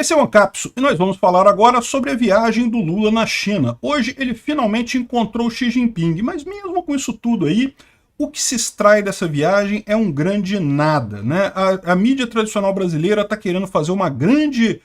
Esse é o Ancapsu e nós vamos falar agora sobre a viagem do Lula na China. Hoje ele finalmente encontrou Xi Jinping, mas mesmo com isso tudo aí, o que se extrai dessa viagem é um grande nada, né? A mídia tradicional brasileira está querendo fazer uma grande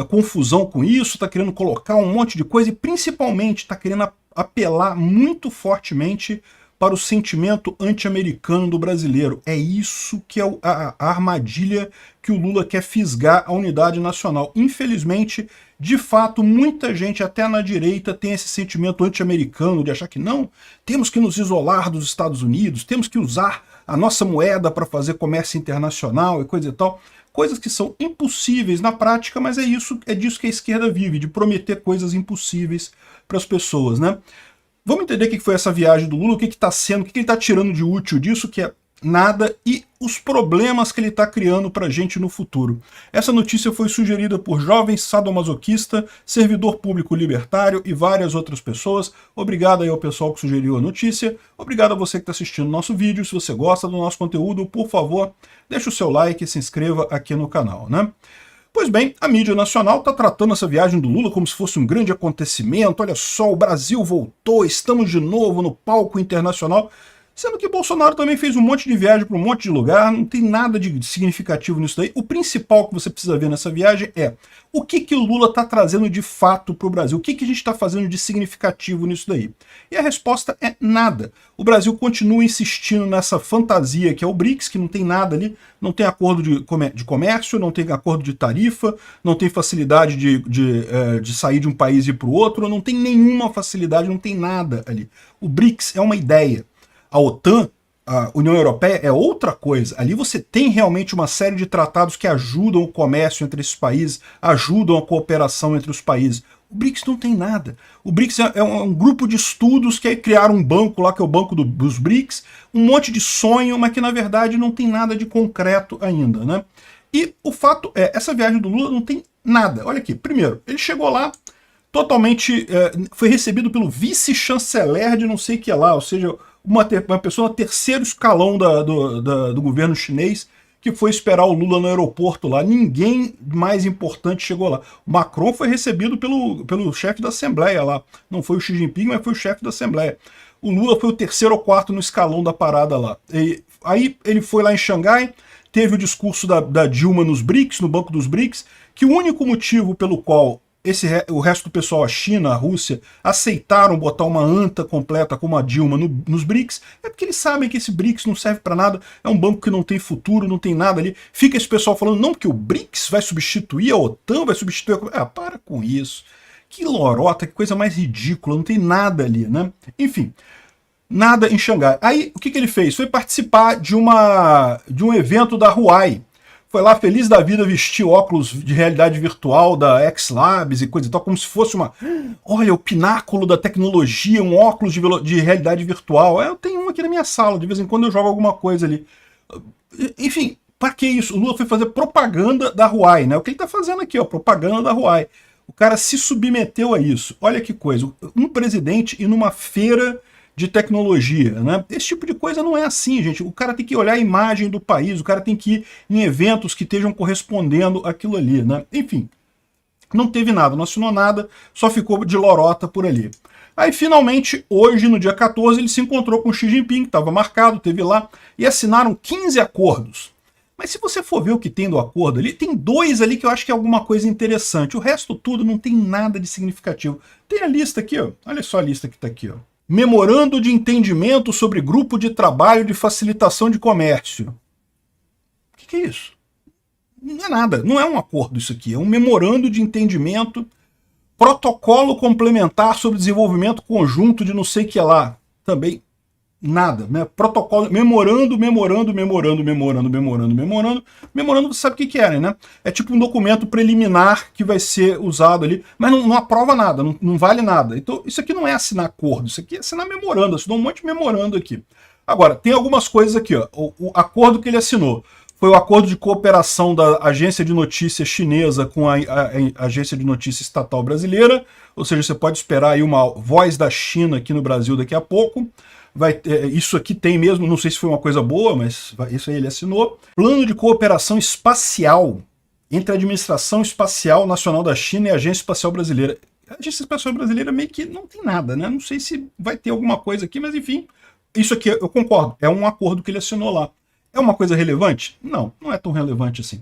confusão com isso, está querendo colocar um monte de coisa e principalmente está querendo apelar muito fortemente para o sentimento anti-americano do brasileiro. É isso que é a armadilha que o Lula quer fisgar a unidade nacional. Infelizmente, de fato, muita gente, até na direita, tem esse sentimento anti-americano de achar que não, temos que nos isolar dos Estados Unidos, temos que usar a nossa moeda para fazer comércio internacional e coisa e tal. Coisas que são impossíveis na prática, mas é disso que a esquerda vive, de prometer coisas impossíveis para as pessoas, né? Vamos entender o que foi essa viagem do Lula, o que está sendo, o que ele está tirando de útil disso, que é nada, e os problemas que ele está criando para a gente no futuro. Essa notícia foi sugerida por jovem sadomasoquista, servidor público libertário e várias outras pessoas. Obrigado aí ao pessoal que sugeriu a notícia. Obrigado a você que está assistindo o nosso vídeo. Se você gosta do nosso conteúdo, por favor, deixe o seu like e se inscreva aqui no canal, né? Pois bem, a mídia nacional está tratando essa viagem do Lula como se fosse um grande acontecimento. Olha só, o Brasil voltou, estamos de novo no palco internacional. Sendo que Bolsonaro também fez um monte de viagem para um monte de lugar, não tem nada de significativo nisso daí. O principal que você precisa ver nessa viagem é o que o Lula está trazendo de fato para o Brasil, o que a gente está fazendo de significativo nisso daí. E a resposta é nada. O Brasil continua insistindo nessa fantasia que é o BRICS, que não tem nada ali, não tem acordo de comércio, não tem acordo de tarifa, não tem facilidade de sair de um país e ir para o outro, não tem nenhuma facilidade, não tem nada ali. O BRICS é uma ideia. A OTAN, a União Europeia, é outra coisa. Ali você tem realmente uma série de tratados que ajudam o comércio entre esses países, ajudam a cooperação entre os países. O BRICS não tem nada. O BRICS é um grupo de estudos que criaram um banco lá, que é o Banco dos BRICS, um monte de sonho, mas que na verdade não tem nada de concreto ainda, né? E o fato é, essa viagem do Lula não tem nada. Olha aqui, primeiro, ele chegou lá totalmente, foi recebido pelo vice-chanceler de não sei o que lá, ou seja, uma pessoa no terceiro escalão do governo chinês que foi esperar o Lula no aeroporto lá. Ninguém mais importante chegou lá. O Macron foi recebido pelo chefe da Assembleia lá. Não foi o Xi Jinping, mas foi o chefe da Assembleia. O Lula foi o terceiro ou quarto no escalão da parada lá. E aí ele foi lá em Xangai, teve o discurso da Dilma nos BRICS, no Banco dos BRICS, que o único motivo pelo qual o resto do pessoal, a China, a Rússia, aceitaram botar uma anta completa como a Dilma nos BRICS, é porque eles sabem que esse BRICS não serve para nada, é um banco que não tem futuro, não tem nada ali. Fica esse pessoal falando, não, porque o BRICS vai substituir a OTAN, vai substituir a... Ah, para com isso. Que lorota, que coisa mais ridícula, não tem nada ali, né? Enfim, nada em Xangai. Aí, o que ele fez? Foi participar de um evento da Huawei. Foi lá feliz da vida vestir óculos de realidade virtual da X-Labs e coisa e tal, como se fosse olha, o pináculo da tecnologia, um óculos de realidade virtual. Eu tenho um aqui na minha sala, de vez em quando eu jogo alguma coisa ali. Enfim, para que isso? O Lula foi fazer propaganda da Huawei, né? O que ele está fazendo aqui, ó, propaganda da Huawei. O cara se submeteu a isso. Olha que coisa, um presidente ir numa feira de tecnologia, né? Esse tipo de coisa não é assim, gente. O cara tem que olhar a imagem do país, o cara tem que ir em eventos que estejam correspondendo àquilo ali, né? Enfim, não teve nada, não assinou nada, só ficou de lorota por ali. Aí, finalmente, hoje, no dia 14, ele se encontrou com o Xi Jinping, que estava marcado, teve lá, e assinaram 15 acordos. Mas se você for ver o que tem do acordo ali, tem 2 ali que eu acho que é alguma coisa interessante. O resto tudo não tem nada de significativo. Tem a lista aqui, ó. Olha só a lista que está aqui, ó. Memorando de entendimento sobre grupo de trabalho de facilitação de comércio. O que é isso? Não é nada, não é um acordo isso aqui, é um memorando de entendimento, protocolo complementar sobre desenvolvimento conjunto de não sei o que lá. Também nada, né? Protocolo, memorando, você sabe o que querem, né? É tipo um documento preliminar que vai ser usado ali, mas não aprova nada, não vale nada. Então isso aqui não é assinar acordo, isso aqui é assinar memorando, assinou um monte de memorando aqui. Agora, tem algumas coisas aqui, ó. O acordo que ele assinou foi o acordo de cooperação da agência de notícia chinesa com a agência de notícia estatal brasileira, ou seja, você pode esperar aí uma voz da China aqui no Brasil daqui a pouco. Isso aqui tem mesmo, não sei se foi uma coisa boa, mas isso aí ele assinou. Plano de cooperação espacial. entre a Administração Espacial Nacional da China e a Agência Espacial Brasileira. A Agência Espacial Brasileira meio que não tem nada, né? Não sei se vai ter alguma coisa aqui, mas enfim, isso aqui eu concordo, é um acordo que ele assinou lá. É uma coisa relevante? Não, não é tão relevante assim.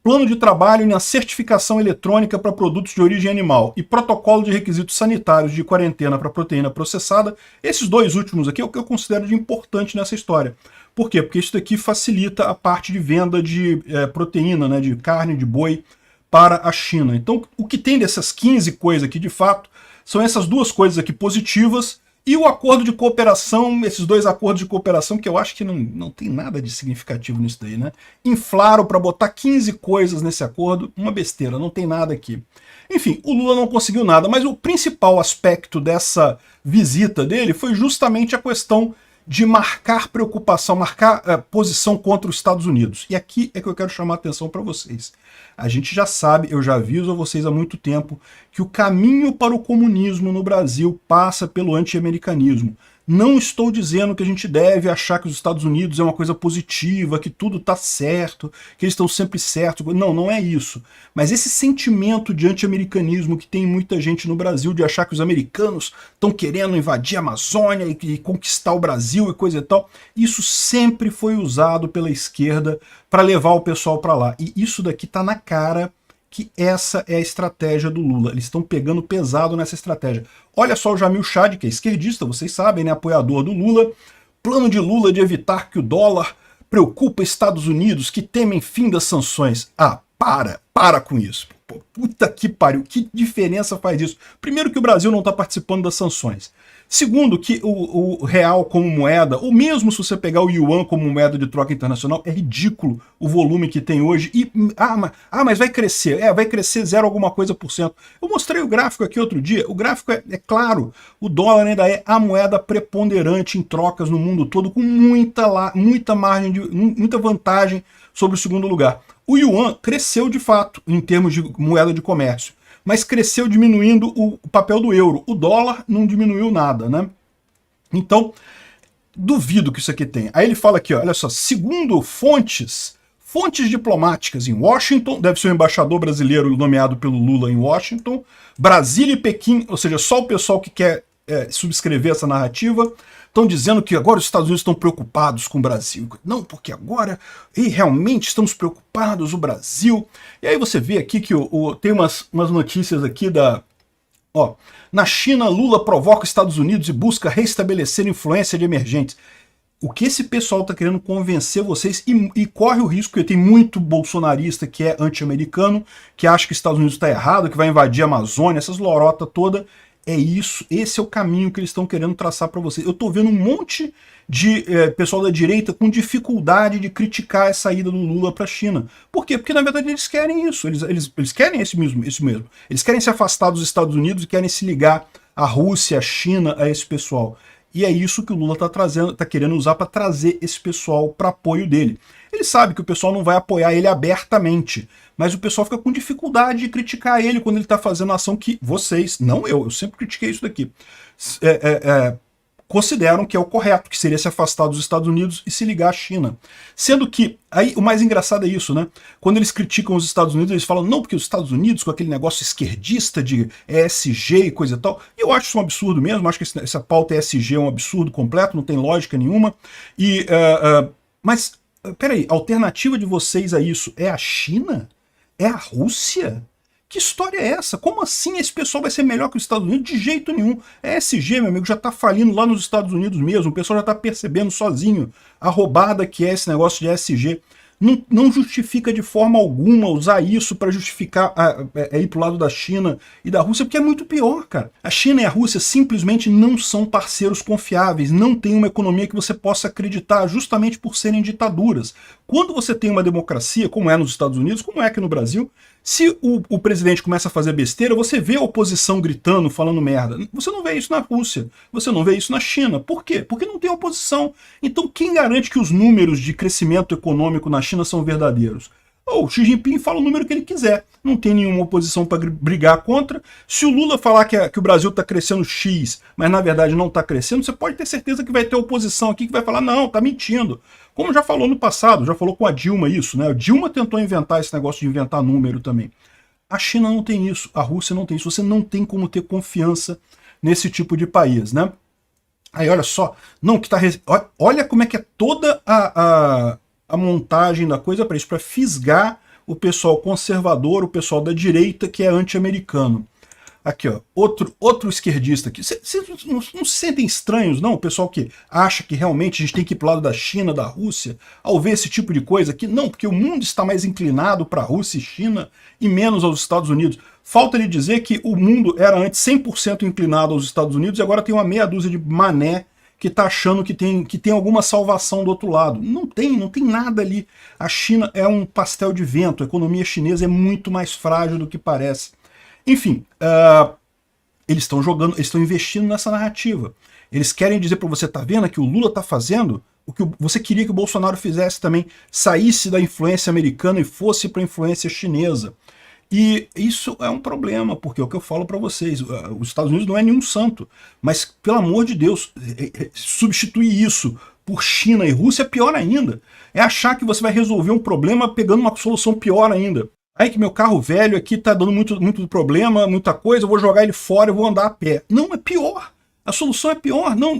Plano de trabalho na certificação eletrônica para produtos de origem animal e protocolo de requisitos sanitários de quarentena para proteína processada. Esses dois últimos aqui é o que eu considero de importante nessa história. Por quê? Porque isso daqui facilita a parte de venda de proteína, né, de carne, de boi, para a China. Então, o que tem dessas 15 coisas aqui, de fato, são essas duas coisas aqui positivas e o acordo de cooperação, esses dois acordos de cooperação, que eu acho que não tem nada de significativo nisso daí, né? Inflaram para botar 15 coisas nesse acordo, uma besteira, não tem nada aqui. Enfim, o Lula não conseguiu nada, mas o principal aspecto dessa visita dele foi justamente a questão de marcar preocupação, marcar posição contra os Estados Unidos. E aqui é que eu quero chamar a atenção para vocês. A gente já sabe, eu já aviso a vocês há muito tempo, que o caminho para o comunismo no Brasil passa pelo anti-americanismo. Não estou dizendo que a gente deve achar que os Estados Unidos é uma coisa positiva, que tudo está certo, que eles estão sempre certos. Não, não é isso. Mas esse sentimento de anti-americanismo que tem muita gente no Brasil, de achar que os americanos estão querendo invadir a Amazônia e conquistar o Brasil e coisa e tal, isso sempre foi usado pela esquerda para levar o pessoal para lá. E isso daqui está na cara que essa é a estratégia do Lula. Eles estão pegando pesado nessa estratégia. Olha só o Jamil Chad, que é esquerdista, vocês sabem, né, apoiador do Lula. Plano de Lula de evitar que o dólar preocupa Estados Unidos, que temem fim das sanções. Ah, para com isso. Pô, puta que pariu, que diferença faz isso? Primeiro que o Brasil não está participando das sanções. Segundo, que o real como moeda, ou mesmo se você pegar o yuan como moeda de troca internacional, é ridículo o volume que tem hoje. E, mas vai crescer. Vai crescer 0 alguma coisa por cento. Eu mostrei o gráfico aqui outro dia. O gráfico é claro. O dólar ainda é a moeda preponderante em trocas no mundo todo, com muita margem, muita vantagem sobre o segundo lugar. O yuan cresceu de fato em termos de moeda de comércio, mas cresceu diminuindo o papel do euro. O dólar não diminuiu nada, né? Então, duvido que isso aqui tenha. Aí ele fala aqui, ó, olha só, segundo fontes diplomáticas em Washington, deve ser o embaixador brasileiro nomeado pelo Lula em Washington, Brasília e Pequim, ou seja, só o pessoal que quer subscrever essa narrativa, estão dizendo que agora os Estados Unidos estão preocupados com o Brasil. Não, porque agora realmente estamos preocupados, o Brasil. E aí você vê aqui que tem umas notícias aqui da... Ó, na China, Lula provoca os Estados Unidos e busca restabelecer influência de emergentes. O que esse pessoal está querendo convencer vocês, e corre o risco, porque tem muito bolsonarista que é anti-americano, que acha que os Estados Unidos está errado, que vai invadir a Amazônia, essas lorotas toda. É isso, esse é o caminho que eles estão querendo traçar para vocês. Eu estou vendo um monte de pessoal da direita com dificuldade de criticar a saída do Lula para a China. Por quê? Porque na verdade eles querem isso, eles querem isso mesmo. Eles querem se afastar dos Estados Unidos e querem se ligar à Rússia, à China, a esse pessoal. E é isso que o Lula está querendo usar para trazer esse pessoal para apoio dele. Ele sabe que o pessoal não vai apoiar ele abertamente, mas o pessoal fica com dificuldade de criticar ele quando ele está fazendo a ação que vocês, não eu sempre critiquei isso daqui, consideram que é o correto, que seria se afastar dos Estados Unidos e se ligar à China. Sendo que, aí o mais engraçado é isso, né? Quando eles criticam os Estados Unidos, eles falam, não, porque os Estados Unidos, com aquele negócio esquerdista de ESG e coisa e tal, e eu acho isso um absurdo mesmo, acho que essa pauta ESG é um absurdo completo, não tem lógica nenhuma, mas, peraí, a alternativa de vocês a isso é a China? É a Rússia? Que história é essa? Como assim esse pessoal vai ser melhor que os Estados Unidos? De jeito nenhum. A ESG, meu amigo, já está falindo lá nos Estados Unidos mesmo. O pessoal já está percebendo sozinho a roubada que é esse negócio de ESG. Não justifica de forma alguma usar isso para justificar ir para o lado da China e da Rússia, porque é muito pior, cara. A China e a Rússia simplesmente não são parceiros confiáveis, não tem uma economia que você possa acreditar, justamente por serem ditaduras. Quando você tem uma democracia, como é nos Estados Unidos, como é aqui no Brasil, se o presidente começa a fazer besteira, você vê a oposição gritando, falando merda. Você não vê isso na Rússia, você não vê isso na China. Por quê? Porque não tem oposição. Então quem garante que os números de crescimento econômico na China são verdadeiros? O Xi Jinping fala o número que ele quiser, não tem nenhuma oposição para brigar contra. Se o Lula falar que o Brasil está crescendo X, mas na verdade não está crescendo, você pode ter certeza que vai ter oposição aqui que vai falar, não, está mentindo. Como já falou no passado, já falou com a Dilma isso, né? A Dilma tentou inventar esse negócio de inventar número também. A China não tem isso, a Rússia não tem isso, você não tem como ter confiança nesse tipo de país, né? Aí olha só, não, que tá, olha como é que é toda a montagem da coisa para isso, para fisgar o pessoal conservador, o pessoal da direita que é anti-americano. Aqui, ó, outro esquerdista aqui. Vocês não se sentem estranhos, não? O pessoal que acha que realmente a gente tem que ir para o lado da China, da Rússia, ao ver esse tipo de coisa aqui? Não, porque o mundo está mais inclinado para a Rússia e China e menos aos Estados Unidos. Falta lhe dizer que o mundo era antes 100% inclinado aos Estados Unidos e agora tem uma meia dúzia de mané que está achando que tem alguma salvação do outro lado. Não tem nada ali. A China é um pastel de vento, a economia chinesa é muito mais frágil do que parece. Enfim, eles estão jogando, eles estão investindo nessa narrativa. Eles querem dizer para você, tá vendo que o Lula está fazendo o que você queria que o Bolsonaro fizesse também, saísse da influência americana e fosse para a influência chinesa. E isso é um problema, porque é o que eu falo para vocês, os Estados Unidos não é nenhum santo, mas, pelo amor de Deus, substituir isso por China e Rússia é pior ainda. É achar que você vai resolver um problema pegando uma solução pior ainda. Aí que meu carro velho aqui tá dando muito problema, muita coisa, eu vou jogar ele fora, eu vou andar a pé. Não, é pior. A solução é pior. Não,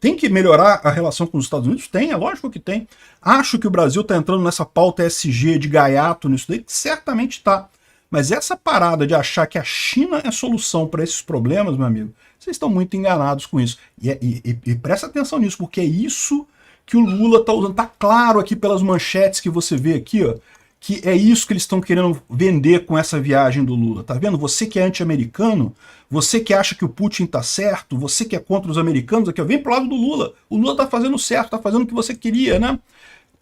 tem que melhorar a relação com os Estados Unidos? Tem, é lógico que tem. Acho que o Brasil está entrando nessa pauta ESG de gaiato nisso daí, certamente está. Mas essa parada de achar que a China é a solução para esses problemas, meu amigo, vocês estão muito enganados com isso. E presta atenção nisso, porque é isso que o Lula está usando. Está claro aqui pelas manchetes que você vê aqui, ó, que é isso que eles estão querendo vender com essa viagem do Lula. Tá vendo? Você que é anti-americano, você que acha que o Putin tá certo, você que é contra os americanos, aqui, ó, vem pro lado do Lula. O Lula tá fazendo certo, tá fazendo o que você queria, né?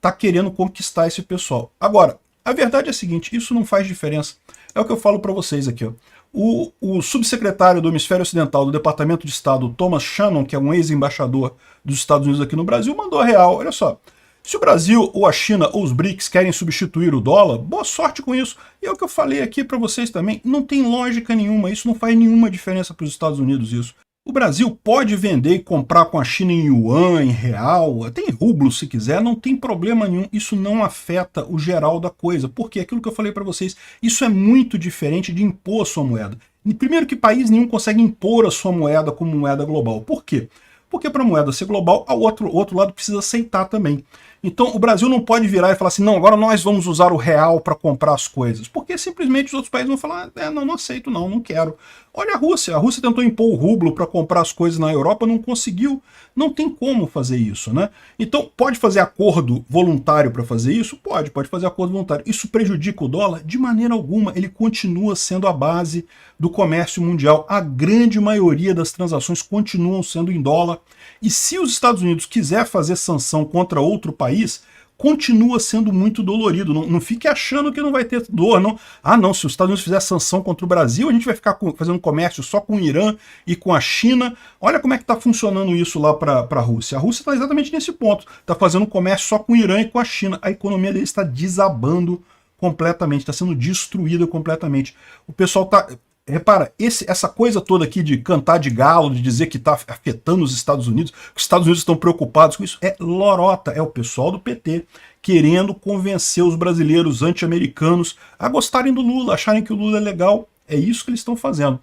Tá querendo conquistar esse pessoal. Agora, a verdade é a seguinte, isso não faz diferença. É o que eu falo para vocês aqui, ó. O subsecretário do Hemisfério Ocidental do Departamento de Estado, Thomas Shannon, que é um ex-embaixador dos Estados Unidos aqui no Brasil, mandou a real. Olha só, se o Brasil, ou a China, ou os BRICS querem substituir o dólar, boa sorte com isso. E é o que eu falei aqui para vocês também, não tem lógica nenhuma, isso não faz nenhuma diferença para os Estados Unidos, isso. O Brasil pode vender e comprar com a China em yuan, em real, até em rublo se quiser, não tem problema nenhum, isso não afeta o geral da coisa, porque aquilo que eu falei para vocês, isso é muito diferente de impor a sua moeda. E primeiro que país nenhum consegue impor a sua moeda como moeda global. Por quê? Porque para a moeda ser global, o outro lado precisa aceitar também. Então o Brasil não pode virar e falar assim, não, agora nós vamos usar o real para comprar as coisas, porque simplesmente os outros países vão falar, não aceito não quero. Olha a Rússia tentou impor o rublo para comprar as coisas na Europa, não conseguiu, não tem como fazer isso, né? Então pode fazer acordo voluntário para fazer isso? Pode fazer acordo voluntário. Isso prejudica o dólar? De maneira alguma, ele continua sendo a base do comércio mundial. A grande maioria das transações continuam sendo em dólar. E se os Estados Unidos quiser fazer sanção contra outro país, continua sendo muito dolorido. Não fique achando que não vai ter dor, não. Ah, não, se os Estados Unidos fizer sanção contra o Brasil, a gente vai ficar fazendo comércio só com o Irã e com a China. Olha como é que está funcionando isso lá para a Rússia. A Rússia está exatamente nesse ponto. Está fazendo comércio só com o Irã e com a China. A economia deles está desabando completamente, está sendo destruída completamente. O pessoal está... Repara, essa coisa toda aqui de cantar de galo, de dizer que está afetando os Estados Unidos, que os Estados Unidos estão preocupados com isso, é lorota, é o pessoal do PT querendo convencer os brasileiros anti-americanos a gostarem do Lula, acharem que o Lula é legal. É isso que eles estão fazendo.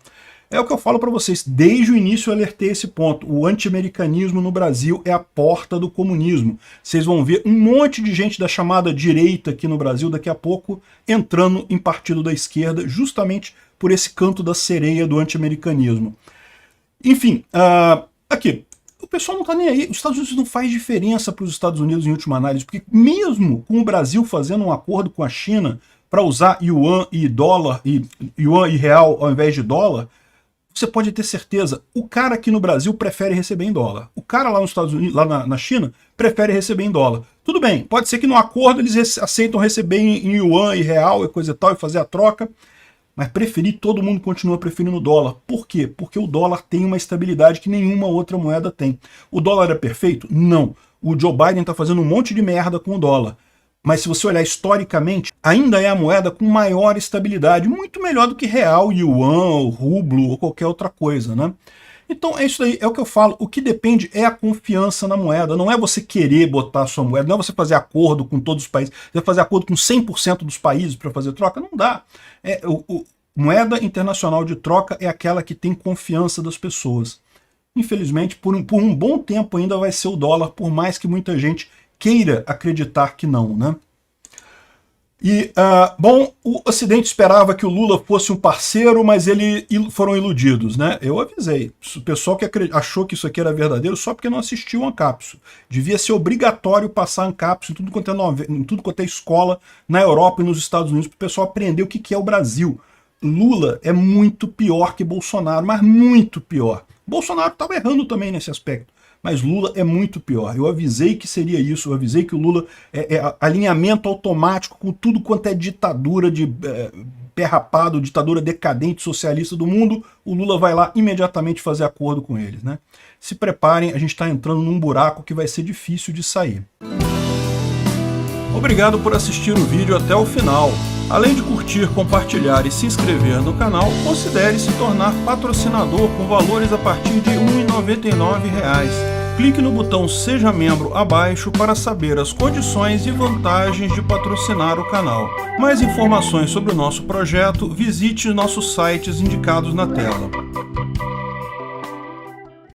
É o que eu falo para vocês, desde o início eu alertei esse ponto. O anti-americanismo no Brasil é a porta do comunismo. Vocês vão ver um monte de gente da chamada direita aqui no Brasil daqui a pouco entrando em partido da esquerda, justamente por esse canto da sereia do anti-americanismo. Enfim, aqui, o pessoal não está nem aí. Os Estados Unidos não faz diferença para os Estados Unidos em última análise, porque mesmo com o Brasil fazendo um acordo com a China para usar yuan e dólar, yuan e real ao invés de dólar, você pode ter certeza, o cara aqui no Brasil prefere receber em dólar. O cara lá nos Estados Unidos, lá na China, prefere receber em dólar. Tudo bem, pode ser que no acordo eles aceitam receber em yuan e real e coisa e tal, e fazer a troca, mas todo mundo continua preferindo o dólar. Por quê? Porque o dólar tem uma estabilidade que nenhuma outra moeda tem. O dólar é perfeito? Não. O Joe Biden está fazendo um monte de merda com o dólar. mas se você olhar historicamente, ainda é a moeda com maior estabilidade, muito melhor do que real, yuan, rublo ou qualquer outra coisa, né? Então é isso aí, é o que eu falo, o que depende é a confiança na moeda, não é você querer botar a sua moeda, não é você fazer acordo com todos os países, você fazer acordo com 100% dos países para fazer troca, não dá. Moeda internacional de troca é aquela que tem confiança das pessoas. Infelizmente, por um bom tempo ainda vai ser o dólar, por mais que muita gente queira acreditar que não, né? E, bom, o Ocidente esperava que o Lula fosse um parceiro, mas eles foram iludidos, né? Eu avisei. O pessoal que achou que isso aqui era verdadeiro só porque não assistiu a Ancapsu. Devia ser obrigatório passar Ancapsu em tudo quanto é escola na Europa e nos Estados Unidos para o pessoal aprender o que é o Brasil. Lula é muito pior que Bolsonaro, mas muito pior. Bolsonaro estava errando também nesse aspecto. Mas Lula é muito pior. Eu avisei que seria isso, eu avisei que o Lula é alinhamento automático com tudo quanto é ditadura de pé rapado, ditadura decadente socialista do mundo, o Lula vai lá imediatamente fazer acordo com eles, né? Se preparem, a gente está entrando num buraco que vai ser difícil de sair. Obrigado por assistir o vídeo até o final. Além de curtir, compartilhar e se inscrever no canal, considere se tornar patrocinador com valores a partir de R$ 1,99. Clique no botão Seja Membro abaixo para saber as condições e vantagens de patrocinar o canal. Mais informações sobre o nosso projeto, visite nossos sites indicados na tela.